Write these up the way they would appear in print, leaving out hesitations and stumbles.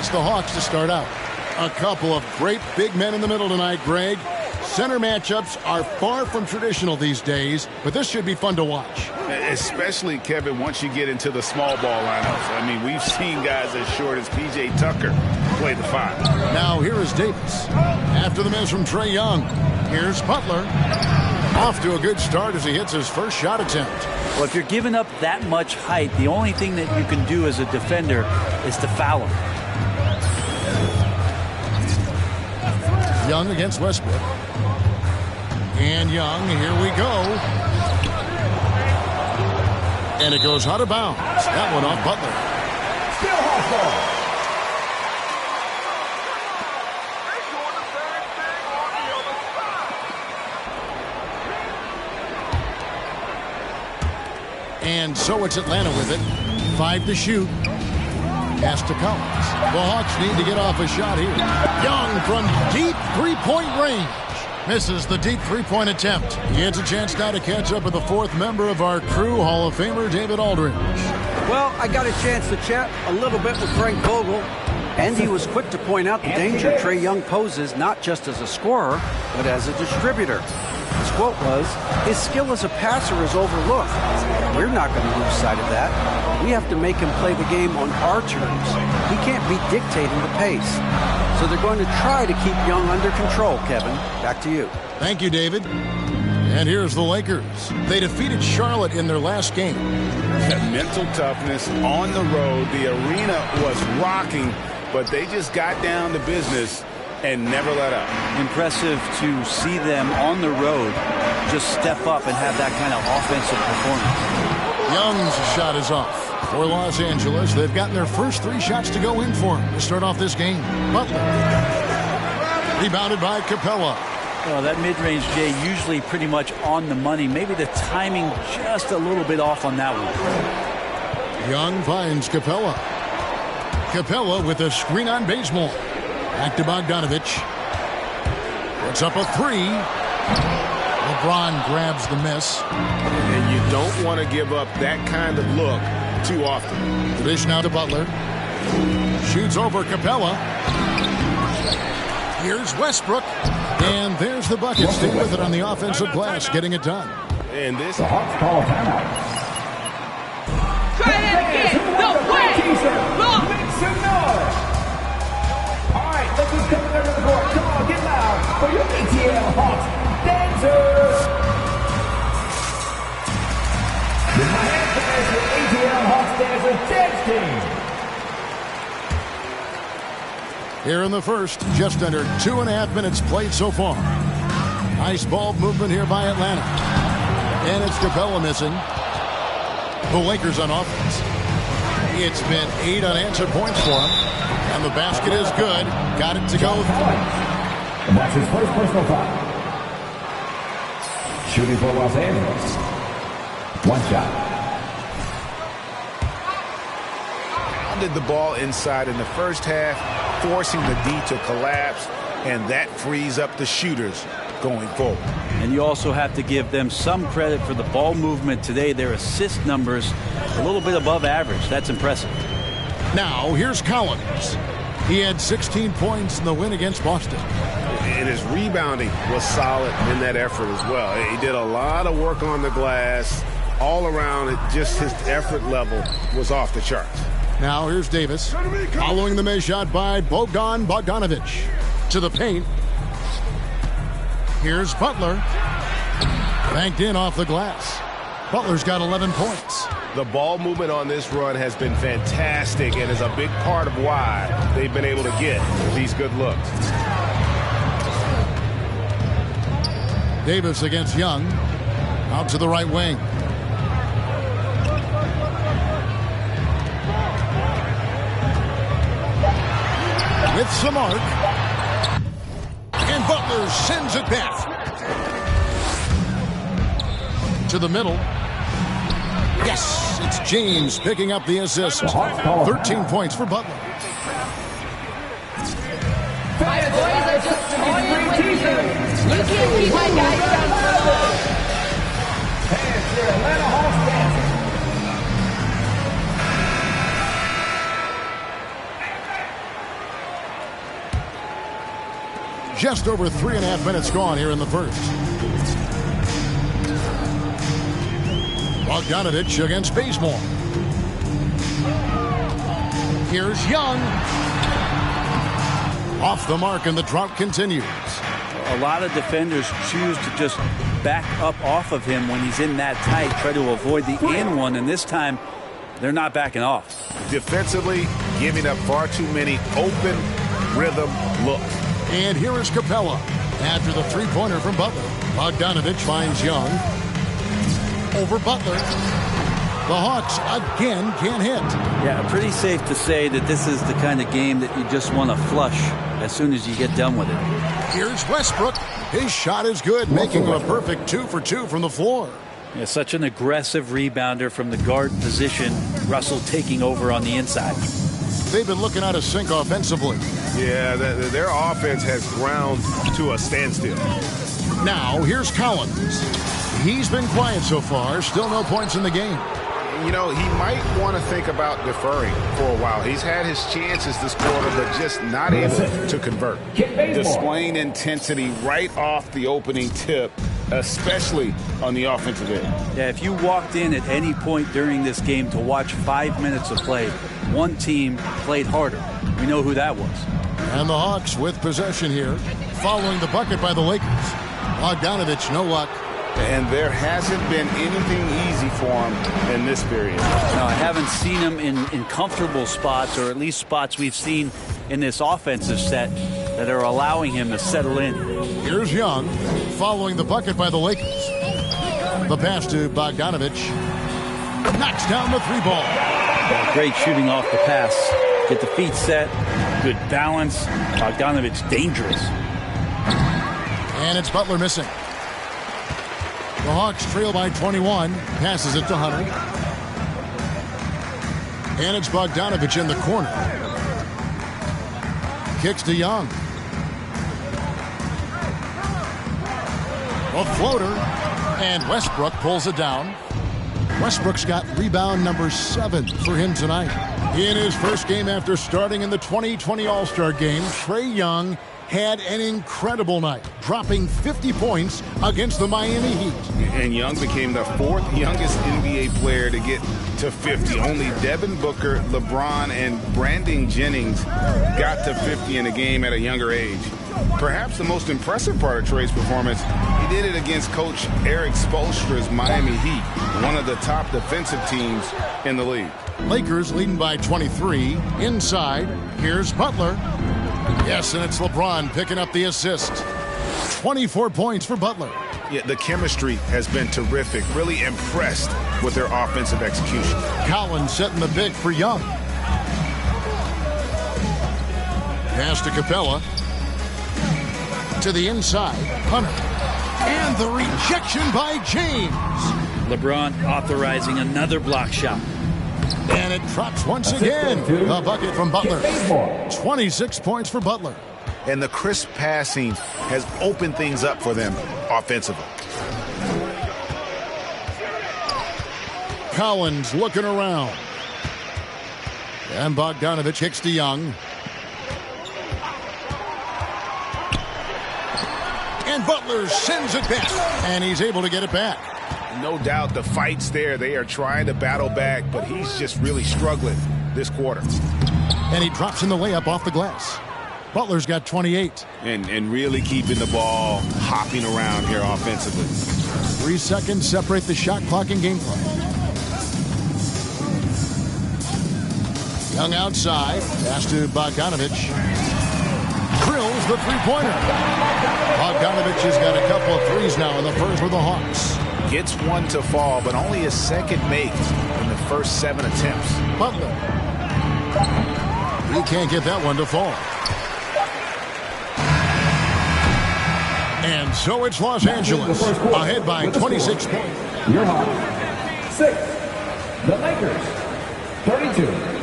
it's the Hawks to start out. A couple of great big men in the middle tonight, Greg. Center matchups are far from traditional these days, but this should be fun to watch. Especially, Kevin, once you get into the small ball lineups. I mean, we've seen guys as short as P.J. Tucker play the 5. Now here is Davis. After the miss from Trae Young, here's Butler. Off to a good start as he hits his first shot attempt. Well, if you're giving up that much height, the only thing that you can do as a defender is to foul him. Young against Westbrook. And Young, here we go. And it goes out of bounds. That one off Butler. Still Hawks ball. And so it's Atlanta with it. 5 to shoot. Pass to Collins. The Hawks need to get off a shot here. Young from deep three-point range. Misses the deep three-point attempt. He has a chance now to catch up with the 4th member of our crew, Hall of Famer David Aldridge. Well, I got a chance to chat a little bit with Frank Vogel, and he was quick to point out the danger Trae Young poses not just as a scorer, but as a distributor. His quote was, "His skill as a passer is overlooked. We're not going to lose sight of that. We have to make him play the game on our terms. He can't be dictating the pace." So they're going to try to keep Young under control, Kevin. Back to you. Thank you, David. And here's the Lakers. They defeated Charlotte in their last game. That mental toughness on the road. The arena was rocking, but they just got down to business and never let up. Impressive to see them on the road just step up and have that kind of offensive performance. Young's shot is off. For Los Angeles, they've gotten their first 3 shots to go in for him to start off this game. Butler. Rebounded by Capella. Well, that mid-range, Jay, usually pretty much on the money. Maybe the timing just a little bit off on that one. Young finds Capella. Capella with a screen on Bazemore. Back to Bogdanovich. Puts up a 3. LeBron grabs the miss. And you don't want to give up that kind of look too often. The dish now to Butler. Shoots over Capella. Here's Westbrook. And there's the bucket. Stick with it on the offensive glass, getting it done. And this... The Hawks call a timeout. Try that again. No way. Look. Make some noise. All right, let's just come over the court. Come on, get loud for your ATL Hawks dancers. The Miami ATL Hawks dancers dance team. Here in the first, just under 2.5 minutes played so far. Nice ball movement here by Atlanta. And it's Capella missing. The Lakers on offense. It's been 8 unanswered points for him. And the basket is good. Got it to go. And that's his first personal foul. Shooting for Los Angeles. 1 shot. Pounded the ball inside in the first half, forcing the D to collapse, and that frees up the shooters going forward. And you also have to give them some credit for the ball movement today. Their assist numbers a little bit above average. That's impressive. Now, here's Collins. He had 16 points in the win against Boston. And his rebounding was solid in that effort as well. He did a lot of work on the glass. All around it, just his effort level was off the charts. Now here's Davis. Following the miss shot by Bogdanovich. To the paint. Here's Butler. Banked in off the glass. Butler's got 11 points. The ball movement on this run has been fantastic and is a big part of why they've been able to get these good looks. Davis against Young. Out to the right wing. With some arc. And Butler sends it back. To the middle. Yes, it's James picking up the assist. 13 points for Butler. My boys are just toying with you. You can't keep my guys down for long. And your Atlanta Hawks dancers. Just over 3.5 minutes gone here in the first. Bogdanovich against Bazemore. Here's Young. Off the mark, and the drought continues. A lot of defenders choose to just back up off of him when he's in that tight, try to avoid the and one, and this time they're not backing off. Defensively, giving up far too many open rhythm looks. And here is Capella. After the three-pointer from Butler, Bogdanovich finds Young. Over Butler. The Hawks again can't hit. Yeah, pretty safe to say that this is the kind of game that you just want to flush as soon as you get done with it. Here's Westbrook. His shot is good, making him a perfect 2 for 2 from the floor. Yeah, such an aggressive rebounder from the guard position. Russell taking over on the inside. They've been looking out of sync offensively. Yeah, their offense has ground to a standstill. Now, here's Collins. He's been quiet so far. Still no points in the game. You know, he might want to think about deferring for a while. He's had his chances this quarter, but just not able to convert. Displaying intensity right off the opening tip, especially on the offensive end. Yeah, if you walked in at any point during this game to watch 5 minutes of play, one team played harder. We know who that was. And the Hawks with possession here, following the bucket by the Lakers. Bogdanovich, no luck. And there hasn't been anything easy for him in this period. No, I haven't seen him in comfortable spots, or at least spots we've seen in this offensive set that are allowing him to settle in. Here's Young, following the bucket by the Lakers. The pass to Bogdanovich. Knocks down the three ball. Great shooting off the pass. Get the feet set. Good balance. Bogdanovich dangerous. And it's Butler missing. The Hawks trail by 21. Passes it to Hunter. And it's Bogdanovich in the corner. Kicks to Young. A floater. And Westbrook pulls it down. Westbrook's got rebound number 7 for him tonight. In his first game after starting in the 2020 All-Star Game, Trae Young had an incredible night, dropping 50 points against the Miami Heat. And Young became the 4th youngest NBA player to get to 50. Only Devin Booker, LeBron, and Brandon Jennings got to 50 in a game at a younger age. Perhaps the most impressive part of Trae's performance, he did it against Coach Eric Spoelstra's Miami Heat, one of the top defensive teams in the league. Lakers leading by 23. Inside, here's Butler. Yes, and it's LeBron picking up the assist. 24 points for Butler. Yeah, the chemistry has been terrific. Really impressed with their offensive execution. Collins setting the big for Young. Pass to Capella. To the inside, Hunter. And the rejection by James. LeBron authorizing another block shot. And it drops once again. The bucket from Butler. 26 points for Butler. And the crisp passing has opened things up for them offensively. Collins looking around. And Bogdanovich kicks to Young. And Butler sends it back. And he's able to get it back. No doubt the fight's there. They are trying to battle back, but he's just really struggling this quarter. And he drops in the layup off the glass. Butler's got 28. And really keeping the ball hopping around here offensively. 3 seconds separate the shot clock and game clock. Young outside. Pass to Bogdanovich. Drills the three-pointer. Bogdanovich has got a couple of threes now in the first for the Hawks. Gets one to fall, but only a second make in the first 7 attempts. Butler. He can't get that one to fall. And so it's Los Angeles ahead by 26 points. Your Hawks 6. The Lakers 32.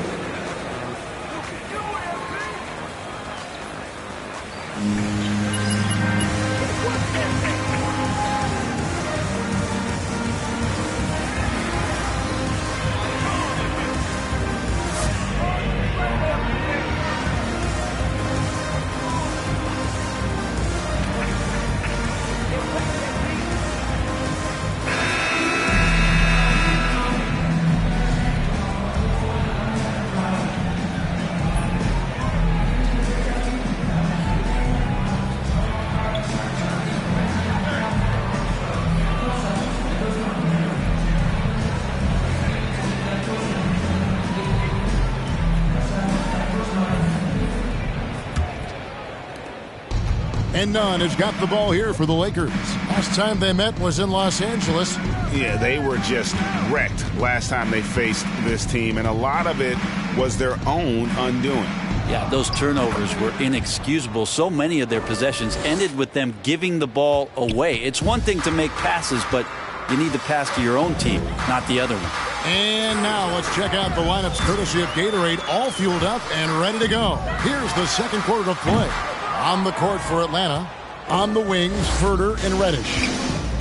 And Nunn has got the ball here for the Lakers. Last time they met was in Los Angeles. Yeah, they were just wrecked last time they faced this team, and a lot of it was their own undoing. Yeah, those turnovers were inexcusable. So many of their possessions ended with them giving the ball away. It's one thing to make passes, but you need to pass to your own team, not the other one. And now let's check out the lineups courtesy of Gatorade, all fueled up and ready to go. Here's the second quarter of play. On the court for Atlanta, on the wings, Herter and Reddish.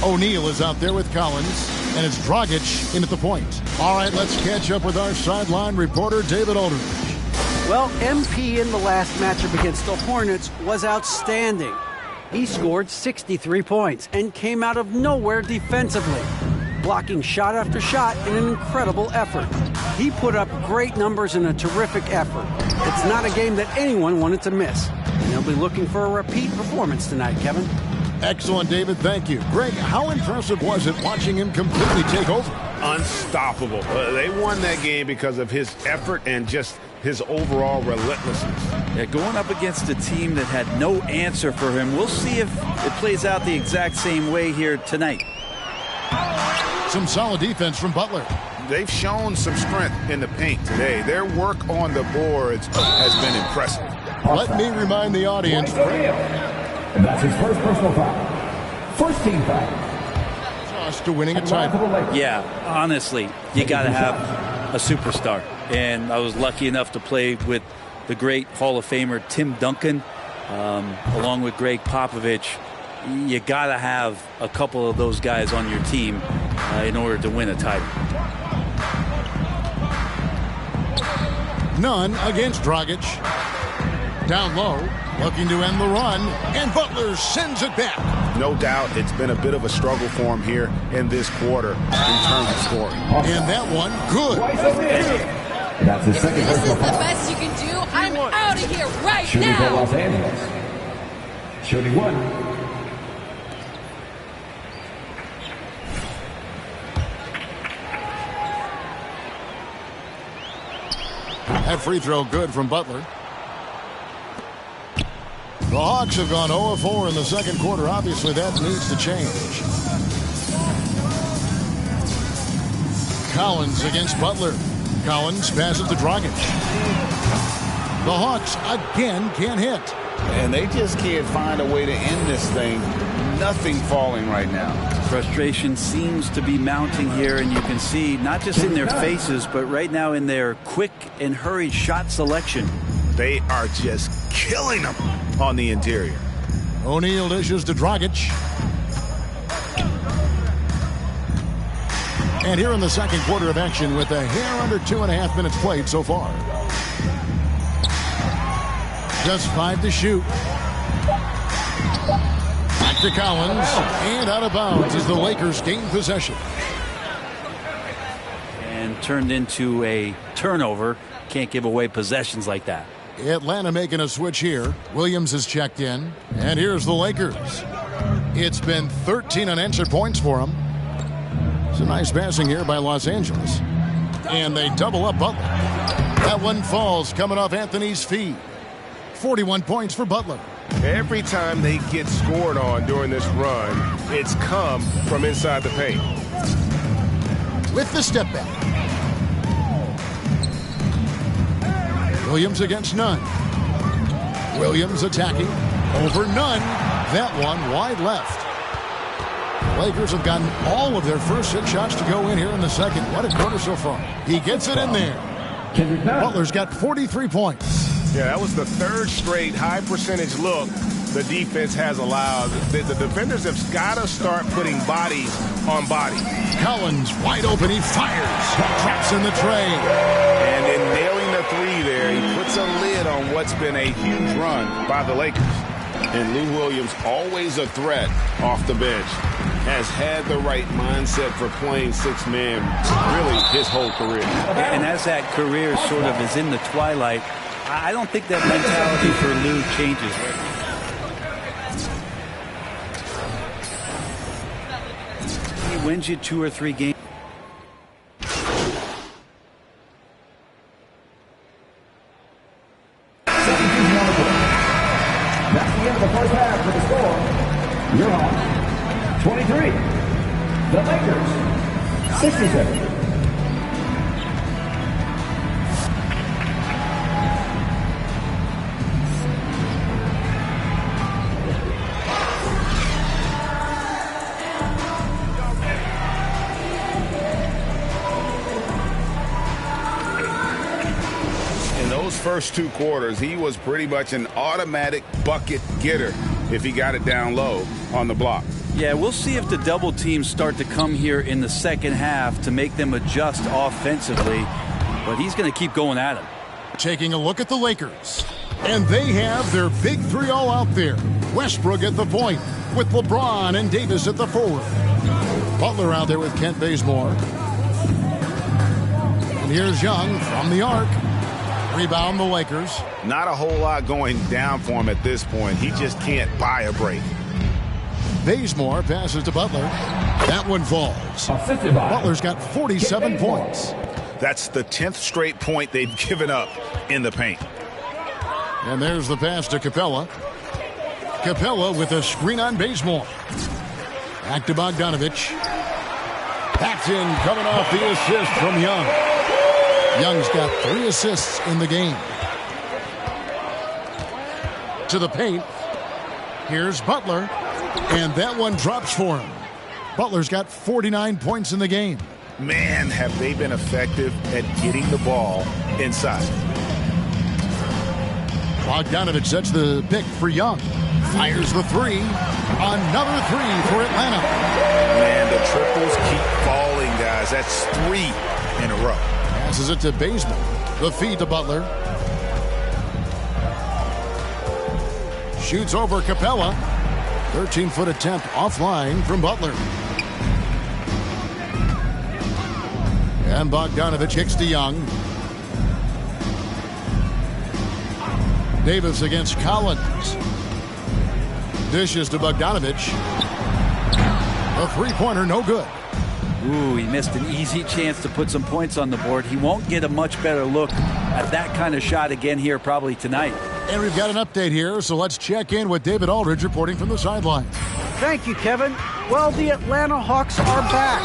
O'Neal is out there with Collins, and it's Dragic in at the point. All right, let's catch up with our sideline reporter, David Aldridge. Well, MP in the last matchup against the Hornets was outstanding. He scored 63 points and came out of nowhere defensively, blocking shot after shot in an incredible effort. He put up great numbers in a terrific effort. It's not a game that anyone wanted to miss. And they'll be looking for a repeat performance tonight, Kevin. Excellent, David. Thank you. Greg, how impressive was it watching him completely take over? Unstoppable. They won that game because of his effort and just his overall relentlessness. Yeah, going up against a team that had no answer for him. We'll see if it plays out the exact same way here tonight. Some solid defense from Butler. They've shown some strength in the paint today. Their work on the boards has been impressive. Let me remind the audience. And that's his first personal foul. First team foul. Toss to winning a title. Yeah, honestly, you got to have a superstar. And I was lucky enough to play with the great Hall of Famer Tim Duncan, along with Greg Popovich. You got to have a couple of those guys on your team in order to win a title. Nunn against Dragic. Down low, looking to end the run, and Butler sends it back. No doubt it's been a bit of a struggle for him here in this quarter in terms of scoring. And that one, good. That's his second This is personal the foul. best you can do. I'm out of here right Shooting for now. Los Angeles. Shooting one. That free throw good from Butler. The Hawks have gone 0-4 in the second quarter. Obviously, that needs to change. Collins against Butler. Collins passes to Dragic. The Hawks again can't hit. And they just can't find a way to end this thing. Nothing falling right now. Frustration seems to be mounting here, and you can see not just in their faces, but right now in their quick and hurried shot selection. They are just killing them on the interior. O'Neal dishes to Dragic. And here in the second quarter of action with a hair under 2.5 minutes played so far. Just 5 to shoot. Back to Collins. And out of bounds as the Lakers gain possession. And turned into a turnover. Can't give away possessions like that. Atlanta making a switch here. Williams is checked in. And here's the Lakers. It's been 13 unanswered points for them. It's a nice passing here by Los Angeles. And they double up Butler. That one falls coming off Anthony's feet. 41 points for Butler. Every time they get scored on during this run, it's come from inside the paint. With the step back. Williams against Nunn. Williams attacking over Nunn. That one wide left. Lakers have gotten all of their first 6 shots to go in here in the second. What a quarter so far. He gets it in there. Butler's got 43 points. Yeah, that was the third straight high percentage look the defense has allowed. The defenders have got to start putting bodies on bodies. Collins wide open. He fires. Traps in the tray. And in nailing the three there, he puts a lid on what's been a huge run by the Lakers. And Lou Williams, always a threat off the bench, has had the right mindset for playing 6-man really his whole career. And as that career sort of is in the twilight, I don't think that mentality for Lou changes. He wins you 2 or 3 games. That's the end of the first half for the 67. First 2 quarters, he was pretty much an automatic bucket getter if he got it down low on the block. Yeah, we'll see if the double teams start to come here in the second half to make them adjust offensively, but he's going to keep going at him. Taking a look at the Lakers, and they have their big three all out there. Westbrook at the point with LeBron and Davis at the forward. Butler out there with Kent Bazemore. And here's Young from the arc. Rebound the Lakers. Not a whole lot going down for him at this point. He just can't buy a break. Bazemore passes to Butler. That one falls. Butler's got 47 points. That's the 10th straight point they've given up in the paint. And there's the pass to Capella. Capella with a screen on Bazemore. Back to Bogdanovich. Paxson coming off the assist from Young. Young's got 3 assists in the game. To the paint. Here's Butler. And that one drops for him. Butler's got 49 points in the game. Man, have they been effective at getting the ball inside. Bogdanovich sets the pick for Young. Fires the 3. Another 3 for Atlanta. Man, the triples keep falling, guys. That's 3 in a row. Passes it to Bazemore. The feed to Butler. Shoots over Capella. 13-foot attempt offline from Butler. And Bogdanovich kicks to Young. Davis against Collins. Dishes to Bogdanovich. A three-pointer, no good. Ooh, he missed an easy chance to put some points on the board. He won't get a much better look at that kind of shot again here probably tonight. And we've got an update here, so let's check in with David Aldridge reporting from the sideline. Thank you, Kevin. Well, the Atlanta Hawks are back.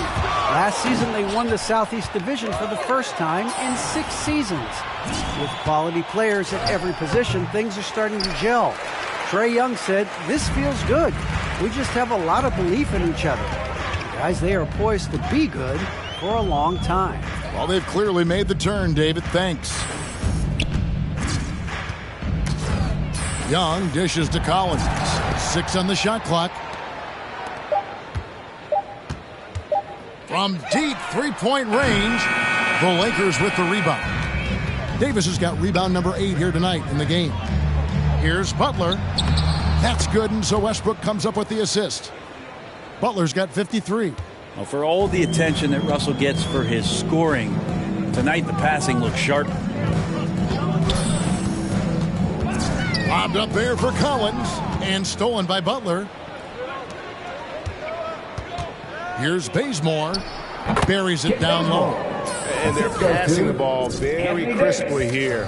Last season, they won the Southeast Division for the first time in 6 seasons. With quality players at every position, things are starting to gel. Trae Young said, "This feels good. We just have a lot of belief in each other." Guys, they are poised to be good for a long time. Well, they've clearly made the turn, David. Thanks. Young dishes to Collins. 6 on the shot clock. From deep three-point range, the Lakers with the rebound. Davis has got rebound number 8 here tonight in the game. Here's Butler. That's good, and so Westbrook comes up with the assist. Butler's got 53. Well, for all the attention that Russell gets for his scoring, tonight the passing looks sharp. Lobbed up there for Collins and stolen by Butler. Here's Bazemore. Buries it down low. And they're passing the ball very crisply here.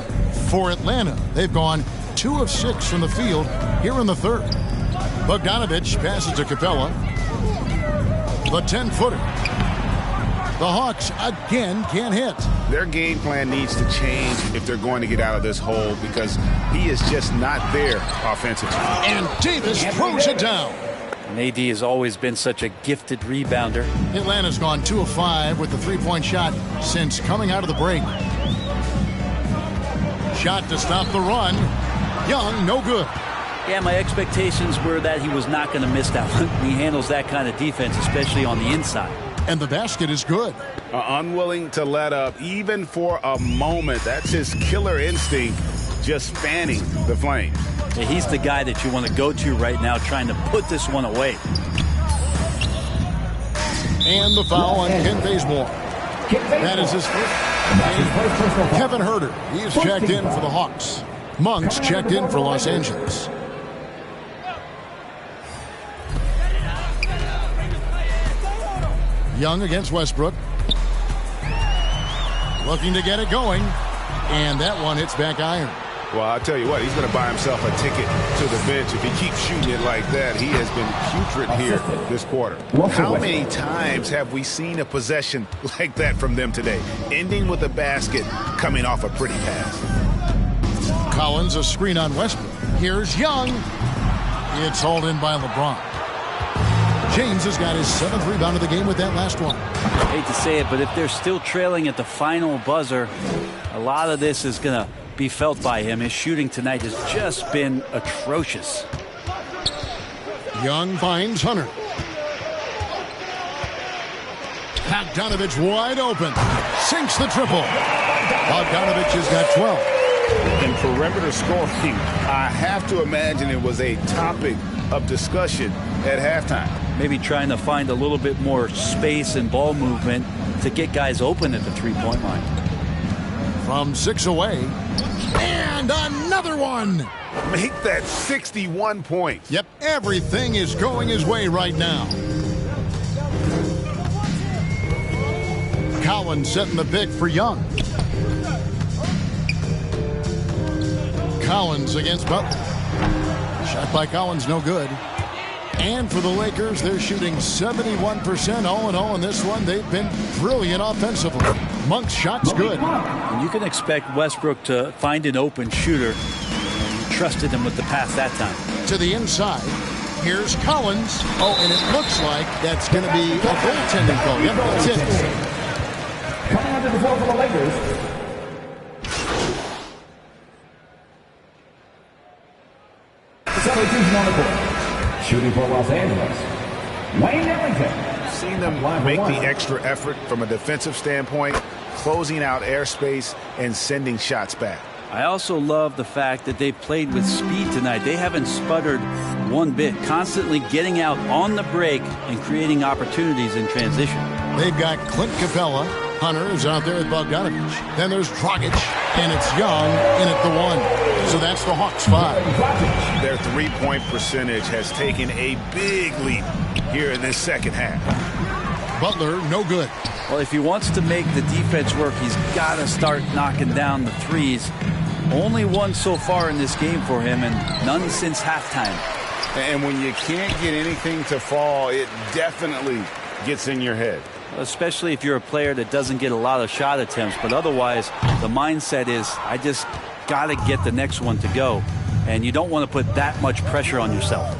For Atlanta, they've gone 2 of 6 from the field here in the third. Bogdanovich passes to Capella. The 10-footer. The Hawks again can't hit. Their game plan needs to change if they're going to get out of this hole because he is just not there offensively. And Davis throws it down. And AD has always been such a gifted rebounder. Atlanta's gone 2 of 5 with the three-point shot since coming out of the break. Shot to stop the run. Young, no good. Yeah, my expectations were that he was not going to miss that one. He handles that kind of defense, especially on the inside. And the basket is good. Unwilling to let up, even for a moment. That's his killer instinct, just fanning the flame. Yeah, he's the guy that you want to go to right now, trying to put this one away. And the foul on Ken Bazemore. That is his first. Kevin Huerter, he's checked in for the Hawks. Monk's checked in for Los Angeles. Young against Westbrook. Looking to get it going. And that one hits back iron. Well, I'll tell you what, he's going to buy himself a ticket to the bench. If he keeps shooting it like that, he has been putrid here this quarter. How many times have we seen a possession like that from them today, ending with a basket coming off a pretty pass? Collins, a screen on Westbrook. Here's Young. It's hauled in by LeBron. James has got his 7th rebound of the game with that last one. I hate to say it, but if they're still trailing at the final buzzer, a lot of this is going to be felt by him. His shooting tonight has just been atrocious. Young finds Hunter. Bogdanovich wide open. Sinks the triple. Bogdanovich has got 12. And perimeter scoring, I have to imagine it was a topic of discussion at halftime. Maybe trying to find a little bit more space and ball movement to get guys open at the three-point line. From 6 away. And another one. Make that 61 points. Yep, everything is going his way right now. Collins setting the pick for Young. Collins against Butler. Shot by Collins, no good. And for the Lakers, they're shooting 71% all in all in this one. They've been brilliant offensively. Monk's shot's good. And you can expect Westbrook to find an open shooter. And you trusted him with the pass that time. To the inside. Here's Collins. Oh, and it looks like that's going to be a goaltending call. Yep, that's it. Coming onto the floor for the Lakers. Substitution on the court. Shooting for Los Angeles, Wayne Ellington. Seen them make the extra effort from a defensive standpoint, closing out airspace and sending shots back. I also love the fact that they played with speed tonight. They haven't sputtered one bit, constantly getting out on the break and creating opportunities in transition. They've got Clint Capella. Hunter is out there with Bogdanovich. Then there's Dragic, and it's Young in at the 1. So that's the Hawks 5. Their three-point percentage has taken a big leap here in this second half. Butler, no good. Well, if he wants to make the defense work, he's got to start knocking down the threes. Only one so far in this game for him, and none since halftime. And when you can't get anything to fall, it definitely gets in your head. Especially if you're a player that doesn't get a lot of shot attempts. But otherwise, the mindset is, I just got to get the next one to go. And you don't want to put that much pressure on yourself.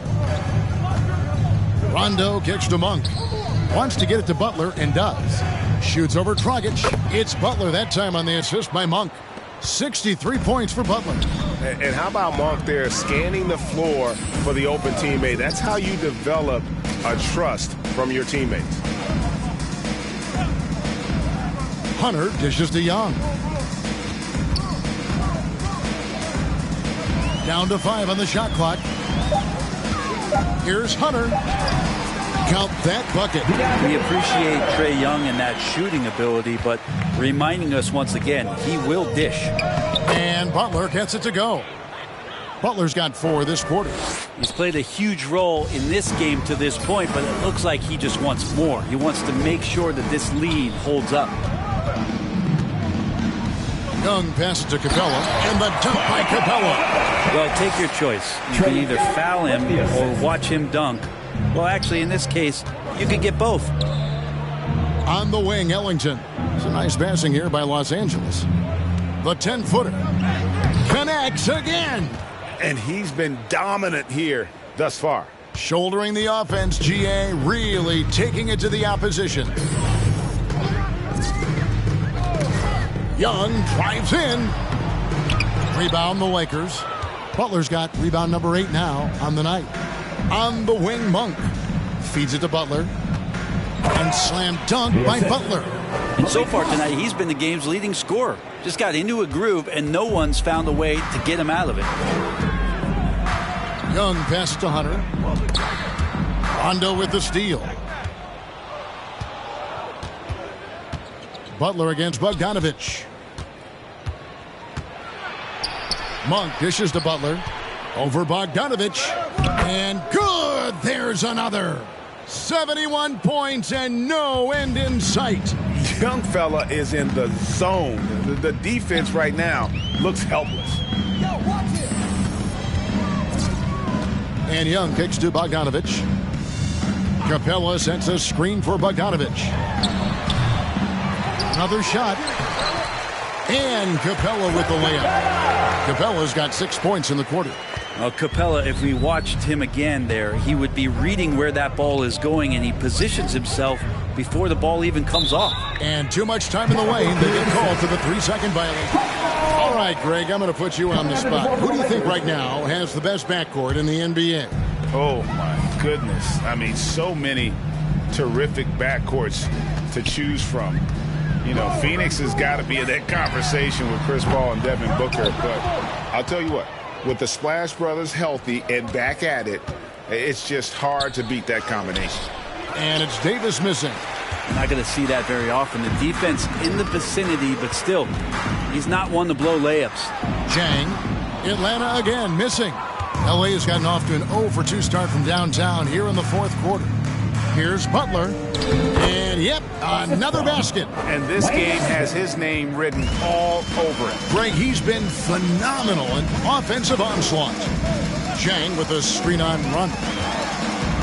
Rondo kicks to Monk. Wants to get it to Butler and does. Shoots over Dragic. It's Butler that time on the assist by Monk. 63 points for Butler. And how about Monk there scanning the floor for the open teammate? That's how you develop a trust from your teammates. Hunter dishes to Young. Down to 5 on the shot clock. Here's Hunter. Count that bucket. We appreciate Trae Young and that shooting ability, but reminding us once again, he will dish. And Butler gets it to go. Butler's got 4 this quarter. He's played a huge role in this game to this point, but it looks like he just wants more. He wants to make sure that this lead holds up. Young passes to Capella, and the dunk by Capella. Well, take your choice. You can either foul him or watch him dunk. Well, actually, in this case, you could get both. On the wing, Ellington. It's a nice passing here by Los Angeles. The 10-footer connects again. And he's been dominant here thus far. Shouldering the offense, GA really taking it to the opposition. Young drives in. Rebound the Lakers. Butler's got rebound number 8 now on the night. On the wing, Monk feeds it to Butler. And slam dunk by Butler. And so far tonight, he's been the game's leading scorer. Just got into a groove, and no one's found a way to get him out of it. Young passes to Hunter. Rondo with the steal. Butler against Bogdanovich. Monk dishes to Butler. Over Bogdanovich. And good! There's another. 71 points and no end in sight. Young fella is in the zone. The defense right now looks helpless. And Young kicks to Bogdanovich. Capella sends a screen for Bogdanovich. Another shot. And Capella with the layup. Capella's got 6 points in the quarter. Capella, if we watched him again there, he would be reading where that ball is going, and he positions himself before the ball even comes off. And too much time in the lane. They get called for the 3-second violation. All right, Greg, I'm going to put you on the spot. Who do you think right now has the best backcourt in the NBA? Oh, my goodness. I mean, so many terrific backcourts to choose from. You know, Phoenix has got to be in that conversation with Chris Paul and Devin Booker. But I'll tell you what, with the Splash Brothers healthy and back at it, it's just hard to beat that combination. And it's Davis missing. You're not going to see that very often. The defense in the vicinity, but still, he's not one to blow layups. Chang, Atlanta again missing. LA has gotten off to an 0-for-2 start from downtown here in the fourth quarter. Here's Butler. And, yep, another basket. And this game has his name written all over it. Greg, he's been phenomenal in offensive onslaught. Chang with a screen-on run.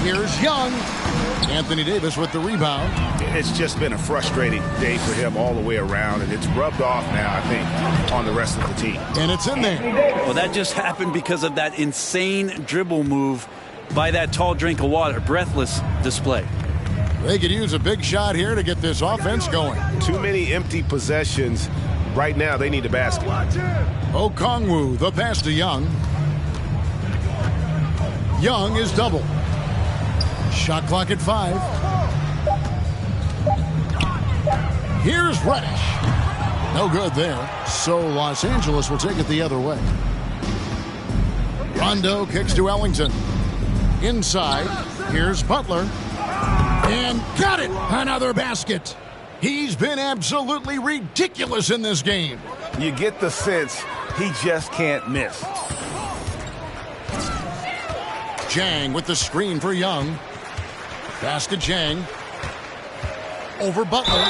Here's Young. Anthony Davis with the rebound. It's just been a frustrating day for him all the way around, and it's rubbed off now, I think, on the rest of the team. And it's in there. Well, that just happened because of that insane dribble move by that tall drink of water. Breathless display. They could use a big shot here to get this offense going. Too many empty possessions. Right now, they need a basket. Okongwu, the pass to Young. Young is double. Shot clock at 5. Here's Reddish. No good there. So Los Angeles will take it the other way. Rondo kicks to Ellington. Inside, here's Butler. And got it! Another basket. He's been absolutely ridiculous in this game. You get the sense he just can't miss. Chang with the screen for Young. Pass to Chang. Over Butler.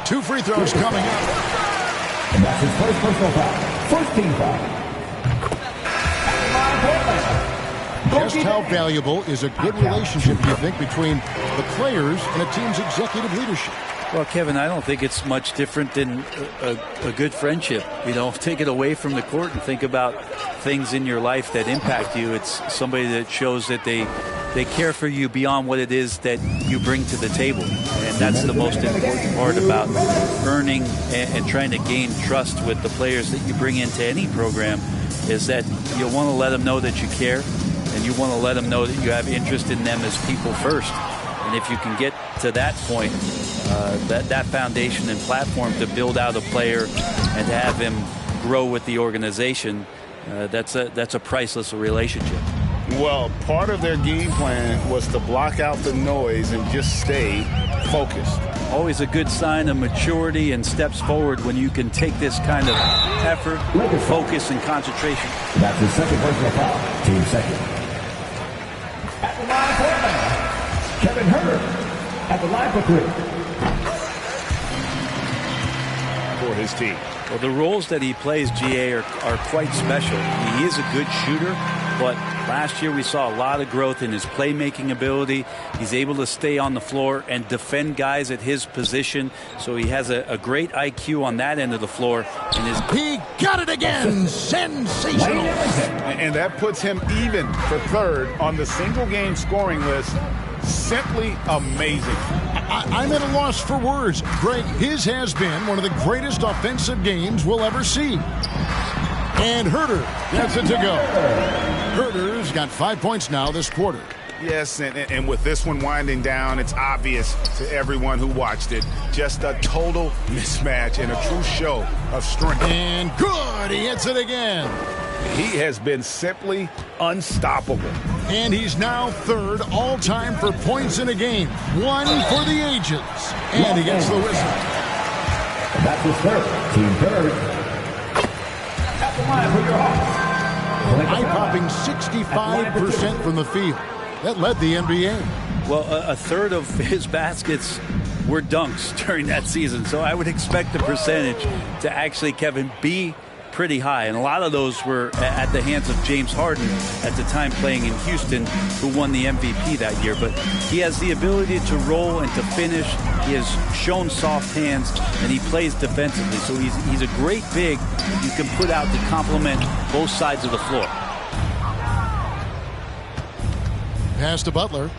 2 free throws coming up. And that's his first personal foul. First team foul. Just how valuable is a good relationship, do you think, between the players and a team's executive leadership? Well, Kevin, I don't think it's much different than a good friendship. You know, take it away from the court and think about things in your life that impact you. It's somebody that shows that they care for you beyond what it is that you bring to the table. And that's the most important part about earning and trying to gain trust with the players that you bring into any program, is that you want to let them know that you care, and you want to let them know that you have interest in them as people first. And if you can get to that point, that foundation and platform to build out a player and to have him grow with the organization, that's a priceless relationship. Well, part of their game plan was to block out the noise and just stay focused. Always a good sign of maturity and steps forward when you can take this kind of effort, focus, and concentration. That's his second personal foul. Team second. At the line for Kevin Herter at the line for 3. For his team. Well, the roles that he plays, GA, are quite special. He is a good shooter, but last year we saw a lot of growth in his playmaking ability. He's able to stay on the floor and defend guys at his position, so he has a great IQ on that end of the floor. And he got it again! Sensational! And that puts him even for third on the single-game scoring list. Simply amazing. I'm at a loss for words. Greg, his has been one of the greatest offensive games we'll ever see. And Herter gets it to go. Herter's got 5 points now this quarter. Yes, and with this one winding down, it's obvious to everyone who watched it. Just a total mismatch and a true show of strength. And good! He hits it again. He has been simply unstoppable. And he's now third all-time for points in a game. One for the ages. And he gets the whistle. And that's his third. Team third. At the line for your Hawks. Eye-popping 65% from the field. That led the NBA. Well, a third of his baskets were dunks during that season. So I would expect the percentage to actually, Kevin, be pretty high, and a lot of those were at the hands of James Harden at the time playing in Houston, who won the MVP that year. But he has the ability to roll and to finish. He has shown soft hands, and he plays defensively. So he's a great big you can put out to complement both sides of the floor. Pass to Butler.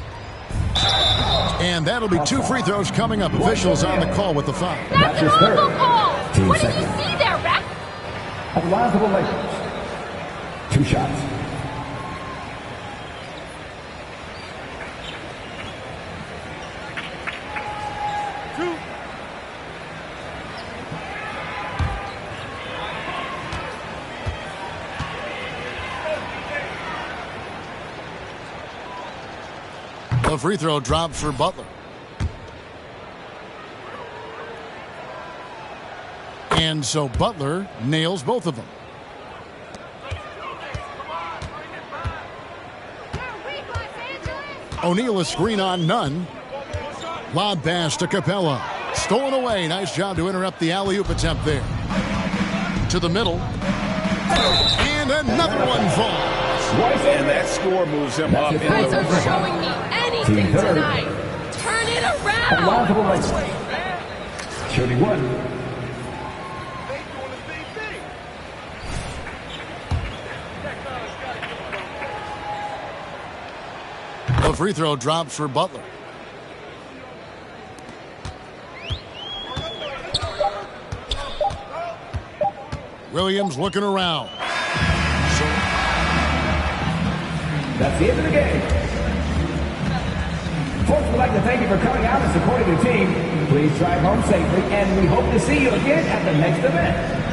And that'll be 2 free throws coming up. Officials on the call with the foul. That's an awful call. What did you see there, ref? At the line for the Lakers. 2 shots. The free throw drops for Butler. And so Butler nails both of them. O'Neal a screen on none. Lob pass to Capella. Stolen away. Nice job to interrupt the alley-oop attempt there. To the middle. And another one falls. And that score moves him up. You guys are showing me anything tonight. Turn it around. Line for the Lakers. Shooting 1. The free throw drops for Butler. Williams looking around. That's the end of the game. Folks, we'd like to thank you for coming out and supporting the team. Please drive home safely, and we hope to see you again at the next event.